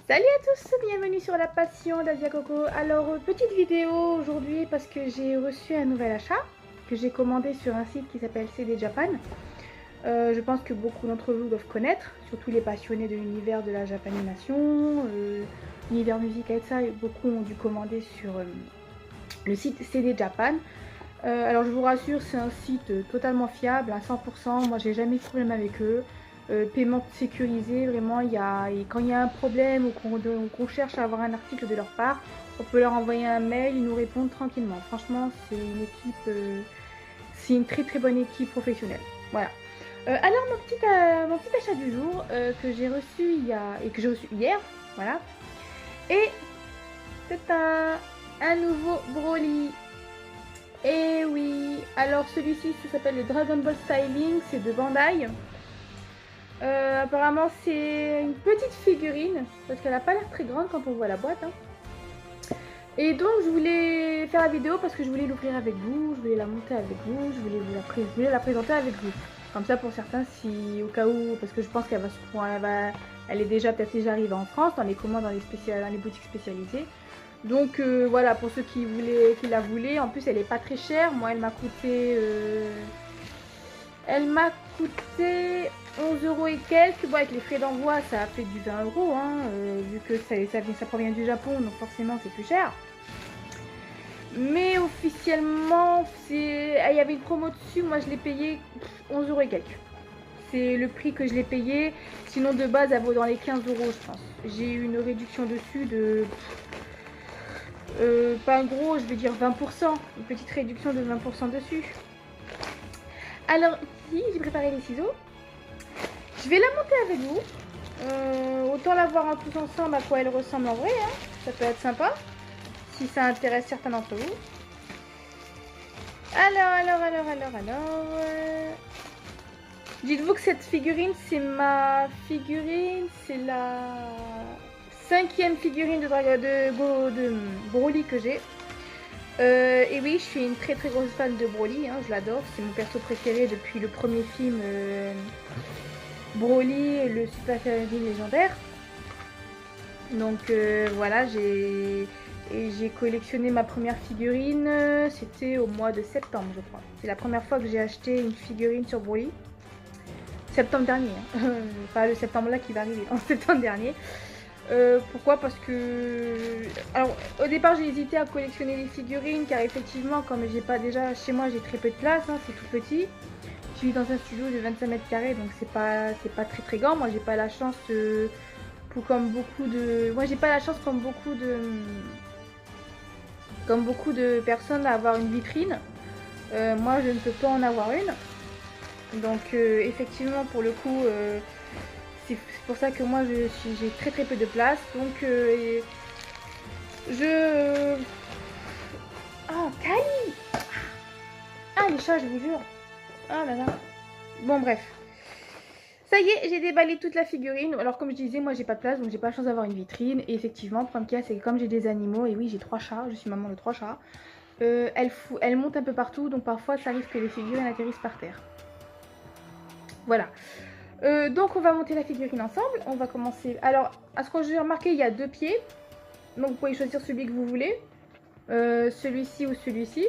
Salut à tous, bienvenue sur la passion d'Asia Coco. Alors, petite vidéo aujourd'hui parce que j'ai reçu un nouvel achat que j'ai commandé sur un site qui s'appelle CD Japan. Je pense que beaucoup d'entre vous doivent connaître, surtout les passionnés de l'univers de la Japanimation, l'univers musique et ça, beaucoup ont dû commander sur le site CD Japan. Alors je vous rassure, c'est un site totalement fiable à 100%, moi j'ai jamais eu de problème avec eux. Paiement sécurisé, vraiment, quand il y a un problème ou qu'on cherche à avoir un article de leur part, on peut leur envoyer un mail, ils nous répondent tranquillement. Franchement, c'est une équipe, c'est une très très bonne équipe professionnelle. Voilà. Alors mon petit achat du jour que j'ai reçu que j'ai reçu hier, voilà. Et c'est un nouveau Broly. Et oui, alors celui-ci, ça s'appelle le Dragon Ball Styling, c'est de Bandai. Apparemment c'est une petite figurine parce qu'elle n'a pas l'air très grande quand on voit la boîte hein. Et donc je voulais faire la vidéo parce que je voulais l'ouvrir avec vous, je voulais la monter avec vous, je voulais la présenter avec vous, comme ça pour certains, si au cas où, parce que je pense qu'elle elle est peut-être déjà arrivée en France dans les commandes dans les boutiques spécialisées. Donc voilà, pour ceux qui la voulaient, en plus elle est pas très chère. Moi elle m'a coûté 11 € et quelques. Bon, avec les frais d'envoi, ça a fait du 20 €, hein, vu que ça provient du Japon, donc forcément c'est plus cher. Mais officiellement, il y avait une promo dessus, moi je l'ai payé 11 € et quelques. C'est le prix que je l'ai payé, sinon de base elle vaut dans les 15 € je pense. J'ai eu une réduction dessus de... pas un gros, je vais dire 20%, une petite réduction de 20% dessus. Alors ici, j'ai préparé les ciseaux. Je vais la monter avec vous. Autant la voir en tous ensemble à quoi elle ressemble en vrai. Hein. Ça peut être sympa. Si ça intéresse certains d'entre vous. Alors. Dites-vous que cette figurine, c'est ma figurine. C'est la 5e figurine de Broly que j'ai. Et oui, je suis une très très grosse fan de Broly. Hein, je l'adore. C'est mon perso préféré depuis le premier film. Broly, le Super Saiyajin légendaire. Donc voilà, j'ai collectionné ma première figurine, c'était au mois de septembre je crois. C'est la première fois que j'ai acheté une figurine sur Broly. Septembre dernier, hein. Pas le septembre là qui va arriver, en septembre dernier. Pourquoi? Parce que... Alors au départ j'ai hésité à collectionner les figurines car effectivement comme j'ai pas déjà chez moi j'ai très peu de place, hein, c'est tout petit. Je suis dans un studio de 25 mètres carrés donc c'est pas très grand. Moi j'ai pas la chance comme beaucoup de personnes à avoir une vitrine. Moi je ne peux pas en avoir une. Donc effectivement pour le coup c'est pour ça que moi j'ai très très peu de place. Donc Oh Kali. Ah les chats je vous jure. Ah là là. Bon bref. Ça y est, j'ai déballé toute la figurine. Alors comme je disais, moi j'ai pas de place, donc j'ai pas la chance d'avoir une vitrine. Et effectivement, le problème qu'il y a, c'est que comme j'ai des animaux, et oui j'ai 3 chats, je suis maman de 3 chats, elles montent un peu partout, donc parfois ça arrive que les figurines atterrissent par terre. Voilà. Donc on va monter la figurine ensemble. On va commencer. Alors, à ce que j'ai remarqué, il y a 2 pieds. Donc vous pouvez choisir celui que vous voulez. Celui-ci ou celui-ci.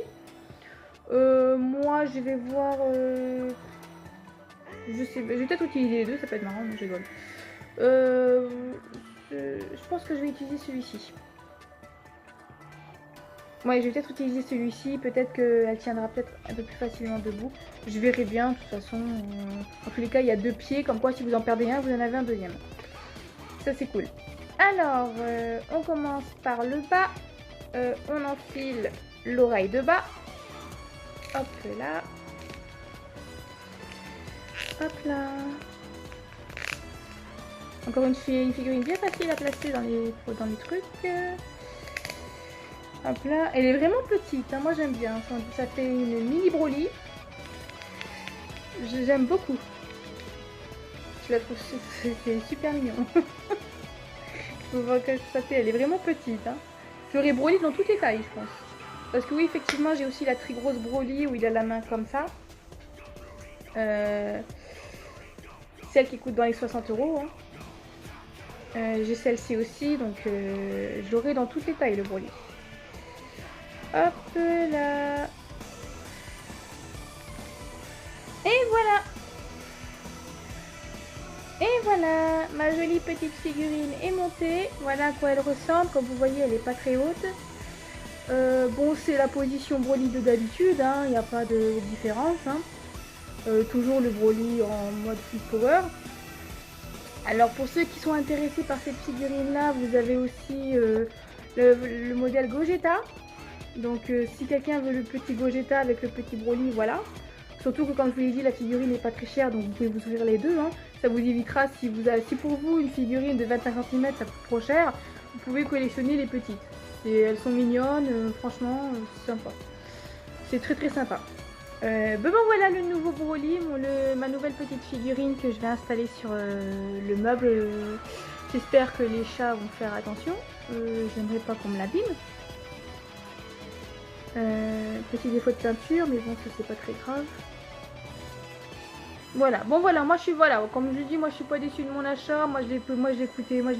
Moi je vais voir... je vais peut-être utiliser les deux, ça peut être marrant, mais je rigole. Je pense que je vais utiliser celui-ci. Ouais, je vais peut-être utiliser celui-ci. Peut-être qu'elle tiendra peut-être un peu plus facilement debout. Je verrai bien, de toute façon. En tous les cas, il y a 2 pieds. Comme quoi, si vous en perdez un, vous en avez un deuxième. Ça, c'est cool. Alors, on commence par le bas. On enfile l'oreille de bas. Hop là. Hop là. Encore une figurine bien facile à placer dans les trucs. Hop là. Elle est vraiment petite, hein. Moi j'aime bien. Ça fait une mini Broly. J'aime beaucoup. Je la trouve c'est super mignon. Faut voir que ça fait. Elle est vraiment petite. Hein. J'aurais Broly dans toutes les tailles, je pense. Parce que oui, effectivement, j'ai aussi la très grosse Broly où il a la main comme ça. Celle qui coûte dans les 60 €. Hein. J'ai celle-ci aussi, donc je l'aurai dans toutes les tailles le Broly. Hop là. Et voilà. Et voilà, ma jolie petite figurine est montée. Voilà à quoi elle ressemble. Comme vous voyez, elle n'est pas très haute. Bon, c'est la position Broly de d'habitude, hein. Il n'y a pas de différence. Hein. Toujours le Broly en mode full power. Alors pour ceux qui sont intéressés par cette figurine là, vous avez aussi le modèle Gogeta. Donc si quelqu'un veut le petit Gogeta avec le petit Broly, voilà. Surtout que comme je vous l'ai dit, la figurine n'est pas très chère, donc vous pouvez vous offrir les deux. Hein. Ça vous évitera, si pour vous une figurine de 25 cm ça coûte trop cher, vous pouvez collectionner les petites. Et elles sont mignonnes, franchement, c'est sympa. C'est très très sympa. Bon voilà le nouveau Broly, ma nouvelle petite figurine que je vais installer sur le meuble. J'espère que les chats vont faire attention. J'aimerais pas qu'on me l'abîme. Petit défaut de peinture, mais bon, ça c'est pas très grave. Voilà, bon voilà, moi je suis, voilà, comme je dis, moi je suis pas déçue de mon achat. Moi je l'ai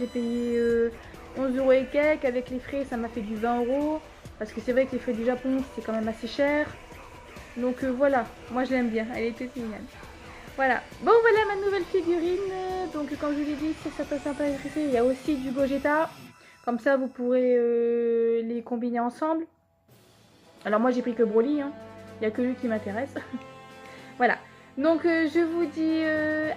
payé 11 € et quelques. Avec les frais, ça m'a fait du 20 €. Parce que c'est vrai que les frais du Japon, c'est quand même assez cher. Donc voilà, moi je l'aime bien, elle est toute mignonne. Voilà, bon voilà ma nouvelle figurine. Donc comme je vous l'ai dit, si ça peut s'intéresser, il y a aussi du Gogeta. Comme ça vous pourrez les combiner ensemble. Alors moi j'ai pris que Broly, hein. Il n'y a que lui qui m'intéresse. Voilà, donc je vous dis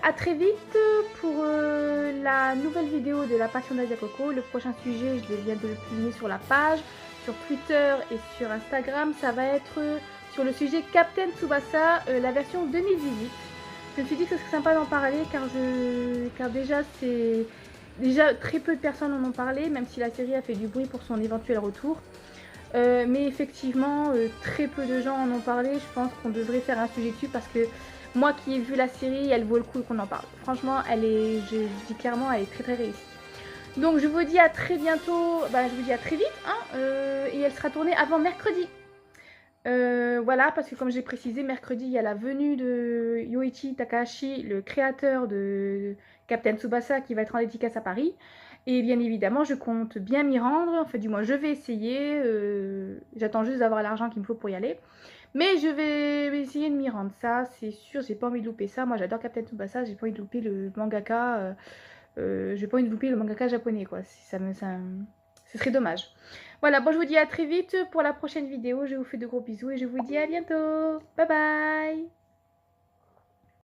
à très vite pour la nouvelle vidéo de la passion d'Asia Coco. Le prochain sujet, je viens de le publier sur la page, sur Twitter et sur Instagram. Ça va être sur le sujet Captain Tsubasa, la version 2018. Je me suis dit que ce serait sympa d'en parler car déjà très peu de personnes en ont parlé, même si la série a fait du bruit pour son éventuel retour. Mais effectivement, très peu de gens en ont parlé. Je pense qu'on devrait faire un sujet dessus parce que moi qui ai vu la série, elle vaut le coup qu'on en parle. Franchement, je dis clairement, elle est très très réussie. Donc je vous dis à très bientôt, je vous dis à très vite, hein, et elle sera tournée avant mercredi. Voilà, parce que comme j'ai précisé, mercredi, il y a la venue de Yoichi Takahashi, le créateur de Captain Tsubasa, qui va être en dédicace à Paris. Et bien évidemment, je compte bien m'y rendre. Enfin, du moins, je vais essayer. J'attends juste d'avoir l'argent qu'il me faut pour y aller. Mais je vais essayer de m'y rendre. Ça, c'est sûr, j'ai pas envie de louper ça. Moi, j'adore Captain Tsubasa. J'ai pas envie de louper le mangaka. J'ai pas envie de louper le mangaka japonais, quoi. Ce serait dommage. Voilà, bon, je vous dis à très vite pour la prochaine vidéo. Je vous fais de gros bisous et je vous dis à bientôt. Bye bye!